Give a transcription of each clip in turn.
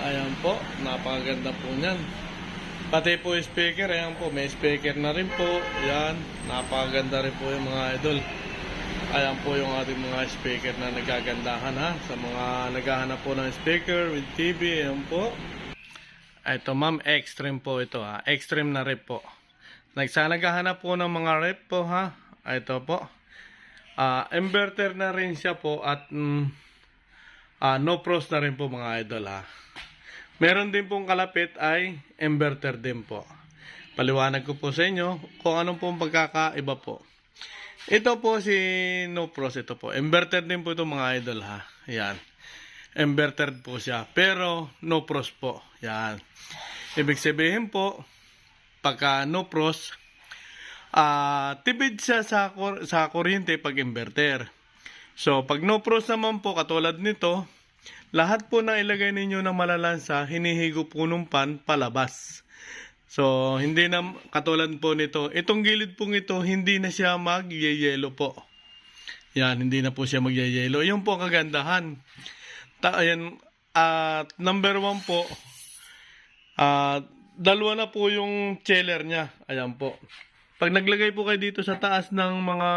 Ayan po, napakaganda po niyan. Pati po yung speaker, ayan po, may speaker na rin po. Ayan, napakaganda rin po yung mga idol. Ayan po yung ating mga speaker na nagagandahan ha. Sa mga naghahanap po ng speaker with TV, ayan po. Ito ma'am, extreme po ito ha. Extreme na rep po. Naghahanap po ng mga rep po ha. Ito po. Inverter na rin siya po at no pros na rin po mga idol ha. Meron din pong kalapit ay inverter din po. Paliwanag ko po sa inyo kung anong pong pagkakaiba po. Ito po si no pros, ito po. Inverter din po ito mga idol ha. Yan. Inverter po siya. Pero no pros po. Yan. Ibig sabihin po, pagka no pros, tipid siya sa kuryente pag inverter. So, pag no pros naman po, katulad nito, lahat po na ilagay ninyo na malalansa, hinihigo po ng pan palabas. So, hindi na katulad po nito. Itong gilid pong ito, hindi na siya mag-yelo po. Yan, hindi na po siya mag-yelo. Yung po kagandahan. Ayan, number 1 po, dalawa na po yung chiller niya. Ayan po. Pag naglagay po kayo dito sa taas ng mga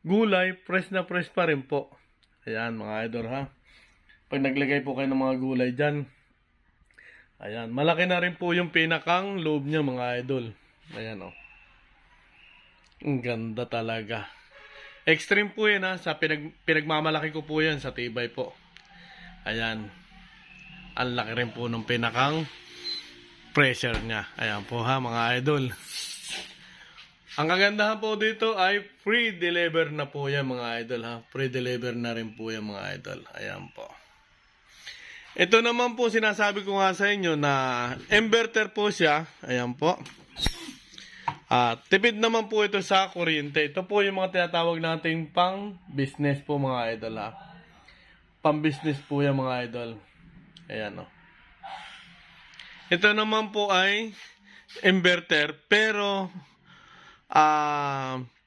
gulay, press na press pa rin po. Ayan mga idol ha. Pag naglagay po kayo ng mga gulay dyan, ayan, malaki na rin po yung pinakang loob niya mga idol. Ayan o. Ang ganda talaga. Extreme po yan ha. Sa pinagmamalaki ko po yan sa tibay po. Ayan. Ang laki rin po ng pinakang pressure niya. Ayan po ha mga idol. Ang kagandahan po dito ay free deliver na po yan mga idol ha. Free deliver na rin po yan mga idol. Ayan po. Ito naman po sinasabi ko nga sa inyo na inverter po siya. Ayan po. Tipid naman po ito sa kuryente. Ito po yung mga tinatawag nating pang business po mga idol ha. Pang business po yan mga idol. Ayan o. Ito naman po ay inverter pero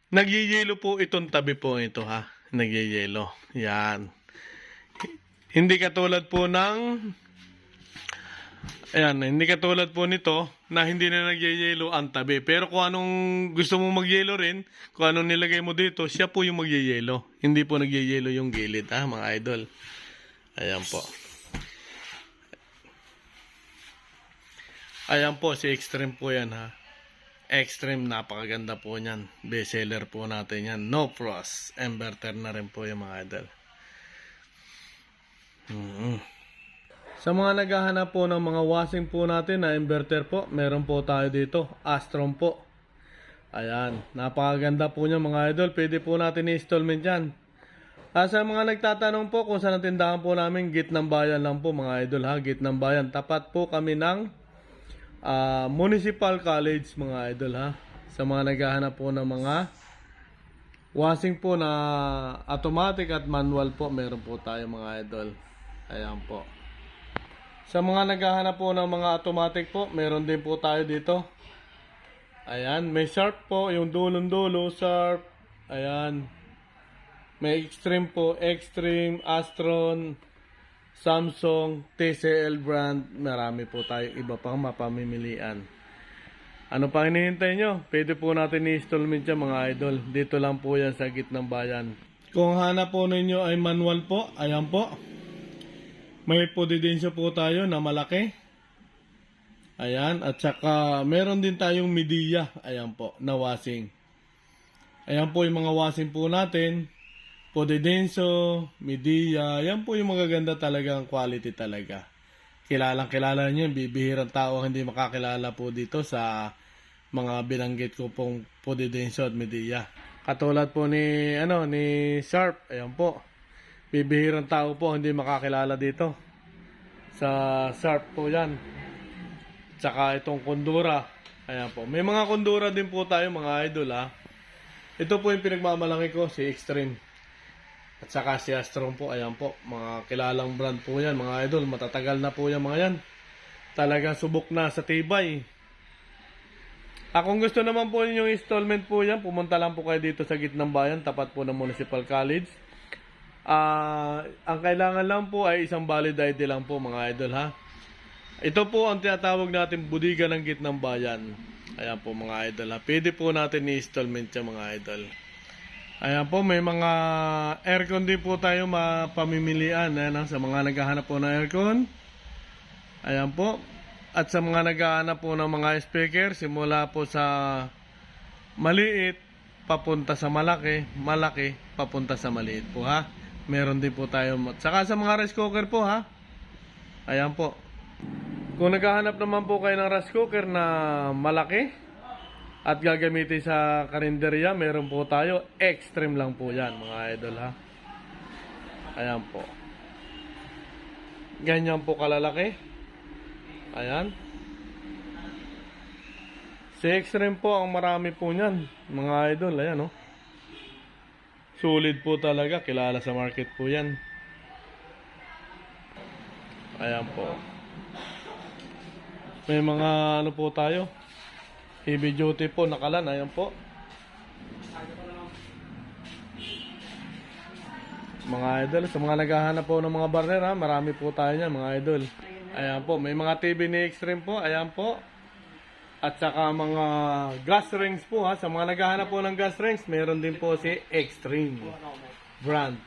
nagyeyelo po itong tabi po ito ha. Nagyeyelo. Yan. Hindi katulad po hindi katulad po nito na hindi na nagyeyelo ang tabi. Pero kung anong gusto mo magyelo rin, kung anong nilagay mo dito, siya po yung magyeyelo. Hindi po nagyeyelo yung gilid ha mga idol. Ayan po. Ayan po, si Extreme po yan ha. Extreme, napakaganda po niyan. Best seller po natin yan. No pros. Inverter na rin po yung mga idol. Sa mga naghahanap po ng mga washing po natin na inverter po, meron po tayo dito. Astron po. Ayan, napakaganda po niya mga idol. Pwede po natin i-installment yan. Sa mga nagtatanong po kung saan ang tindahan po namin, Gitnang Bayan lang po mga idol ha. Gitnang Bayan. Tapat po kami ng Municipal College mga idol ha. Sa mga naghahanap po ng mga washing po na automatic at manual po, meron po tayo mga idol. Ayan po. Sa mga naghahanap po ng mga automatic po, meron din po tayo dito. Ayan, may Sharp po, yung dulong-dulo, Sharp. Ayan. May Extreme po, Extreme, Astron, Samsung, TCL brand, marami po tayo iba pang mapamimilian. Ano pa hinihintay nyo? Pwede po natin i-installment yan mga idol. Dito lang po yan sa Gitnang Bayan. Kung hanap po ninyo ay manual po, ayan po. May podidensyo po tayo na malaki. Ayan, at saka meron din tayong Midea, ayan po, na washing. Ayan po yung mga washing po natin. Podidenso, Midea, yan po yung magaganda talaga ang quality talaga. Kilala nyo, bibihirang tao hindi makakilala po dito sa mga binanggit ko pong Podidenso at Midea. Katulad po ni Sharp, ayan po. Bibihirang tao po hindi makakilala dito. Sa Sharp po yan. Tsaka itong Kondura, ayan po. May mga Kondura din po tayo mga idol ha. Ito po yung pinagmamalaki ko, si Extreme. At saka si Astron po, ayan po, mga kilalang brand po yan, mga idol, matatagal na po yan mga yan. Talagang subok na sa tibay. Kung gusto naman po ninyong installment po yan, pumunta lang po kayo dito sa Gitnang Bayan, tapat po ng Municipal College. Ang kailangan lang po ay isang valid ID lang po mga idol ha. Ito po ang tinatawag natin budiga ng gitnang bayan. Ayan po mga idol ha. Pwede po natin i-installment siya mga idol. Ayan po, may mga aircon din po tayo mapamimilian. Ayan ha, sa mga naghahanap po ng aircon. Ayan po. At sa mga naghahanap po ng mga speaker, simula po sa maliit, papunta sa malaki, malaki, papunta sa maliit po ha. Meron din po tayo. Saka sa mga rice cooker po ha. Ayan po. Kung naghahanap naman po kayo ng rice cooker na malaki at gagamitin sa karinderya, meron po tayo. Extreme lang po yan mga idol ha. Ayan po. Ganyan po kalalaki. Ayan. Si Extreme po ang marami po niyan mga idol. Ayan o. Solid po talaga. Kilala sa market po yan. Ayan po. May mga ano po tayo. Heavy duty po nakalan. Ayan po. Mga idol. Sa mga naghahanap po ng mga burner ha. Marami po tayo niyan mga idol. Ayan po. May mga TV ni Extreme po. Ayan po. At saka mga gas rings po ha. Sa mga naghahanap po ng gas rings, meron din po si Extreme brand.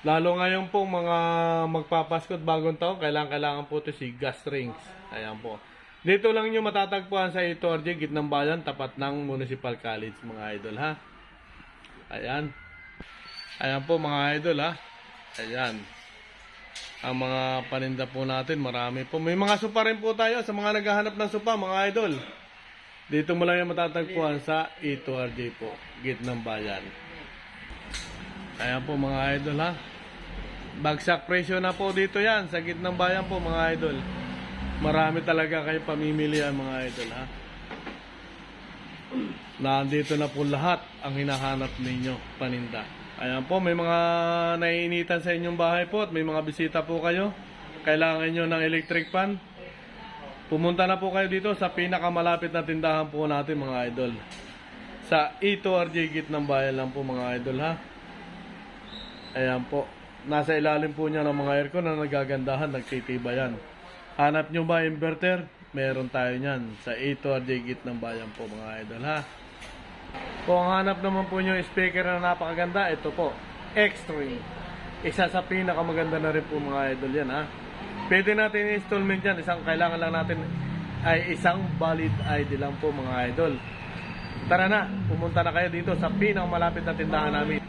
Lalo ngayon po mga magpapasko at bagong taon, kailangan po ito si gas rings. Ayan po. Dito lang nyo matatagpuan sa Ito-RJ, Gitnang Bayan, tapat ng Municipal College mga idol ha. Ayan. Ayan po mga idol ha. Ayan. Ang mga paninda po natin, marami po. May mga sopa rin po tayo sa mga naghahanap ng sopa, mga idol. Dito mo lang yung matatagpuan sa Ito-RJ po, Gitnang Bayan. Ayan po mga idol ha. Bagsak presyo na po dito yan, sa Gitnang Bayan po mga idol. Marami talaga kayo pamimilian mga idol ha. Nandito na po lahat ang hinahanap ninyo, paninda. Ayan po, may mga naiinitan sa inyong bahay po at may mga bisita po kayo. Kailangan nyo ng electric fan. Pumunta na po kayo dito sa pinakamalapit na tindahan po natin mga idol. Sa Ito-RJ Gitnang Bayan lang po mga idol ha. Ayan po. Nasa ilalim po niya ng mga aircon na nagagandahan, nagtitibayan. Hanap nyo ba inverter? Meron tayo niyan sa Ito-RJ Gitnang Bayan po mga idol ha. Kung hanap naman po nyo speaker na napakaganda, ito po, Extreme. Isa sa pinakamaganda na rin po mga idol yan ha. Pwede natin installment yan, kailangan lang natin ay isang valid ID lang po mga idol. Tara na, pumunta na kayo dito sa pinakamalapit na tindahan namin.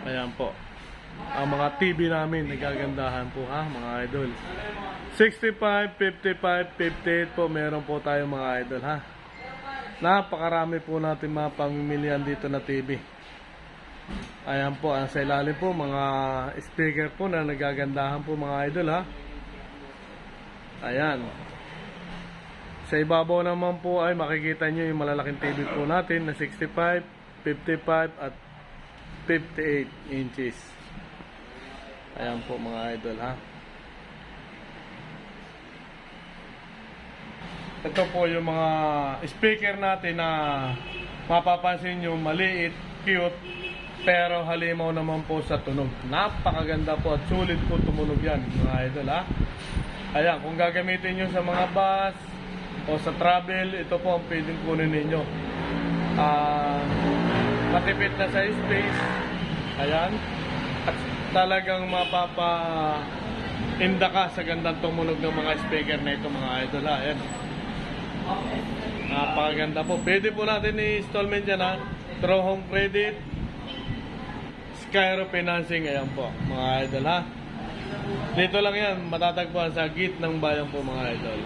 Ayan po, ang mga TV namin, nagagandahan po ha mga idol. 65, 55, 58 po, meron po tayo mga idol ha. Napakarami po natin mga pamimilian dito na TV. Ayan po, ang sa ilalim po, mga speaker po na nagagandahan po mga idol ha. Ayan. Sa ibabaw naman po ay makikita nyo yung malalaking TV po natin na 65, 55 at 58 inches. Ayan po mga idol ha. Ito po yung mga speaker natin na mapapansin nyo maliit, cute, pero halimaw naman po sa tunog. Napakaganda po at sulit po tumunog yan mga idol ha. Ayan, kung gagamitin nyo sa mga bus o sa travel, ito po ang pwedeng kunin ninyo. Matipid na sa space. Ayan. At talagang mapapa-inda ka sa gandang tumunog ng mga speaker na ito mga idol ha. Ayan. Napakaganda po. Pwede po natin i-installment yan ha. Through home credit, Skyro financing. Ayan po mga idol ha. Dito lang yan matatagpuan sa Gitnang Bayan po mga idol.